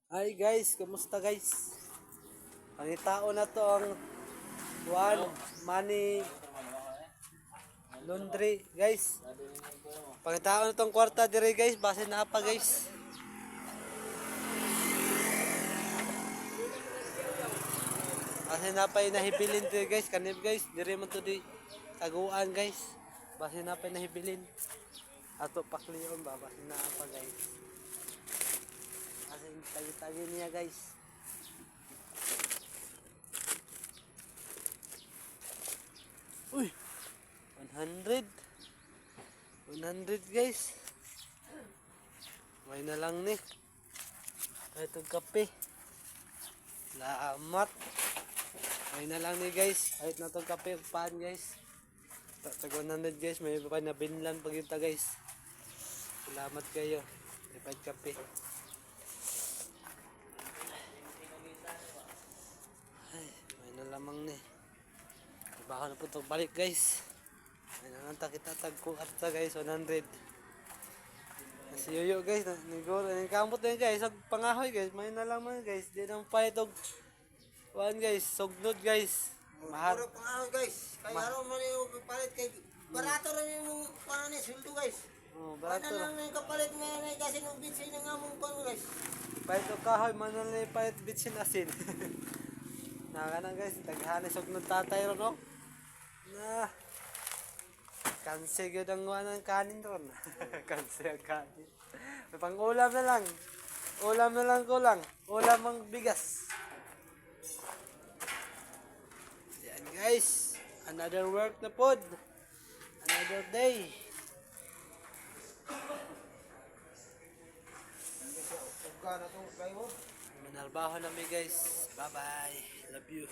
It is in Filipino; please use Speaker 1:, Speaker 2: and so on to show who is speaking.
Speaker 1: Hi guys, kumusta guys? Pangitao na to ang one money laundry guys. Pangitao na tong kwarta dire guys, base na pa guys. Base na pa nahibilin dire guys, kanib guys, dire man to di taguan guys. Base na pa nahibilin. Ato pakliyon ba, base na pa guys. Base tagi-tagi niya guys. Uy, 100 guys. May na lang ni. Ito kape. Salamat. May na lang ni guys. Kahit na itong kape pan guys. Tag 100 guys. May pa na binlan pag kita guys. Salamat kayo. May pa kape. Ay, may na lamang ni. Baka na po ito balik guys. May na kita tagko at guys 100. Si Yoyo guys, niguro ng kamot din guys, sa pangahoy guys, may na lang man guys, di nang palit og kuan guys, sugnod guys. Mahal.
Speaker 2: Puro pangahoy guys, kaya araw man yung kapalit kay barato rin yung panganis, suldo guys.
Speaker 1: Oh,
Speaker 2: Barato
Speaker 1: barato.
Speaker 2: lang yung kapalit na kasi nung bitsin ng among pano guys.
Speaker 1: Palit og kahoy man na palit bitsin asin. Nakana guys, taghanes sugnod tatay ron no. Na kanse gyud ang ng kanin ron. Kanse ang kanin. May pang-ulam na lang. Ulam na lang kulang. Ulam ang bigas. Yan guys. Another work na pod. Another day. Manarbaho na mi guys. Bye bye. Love you.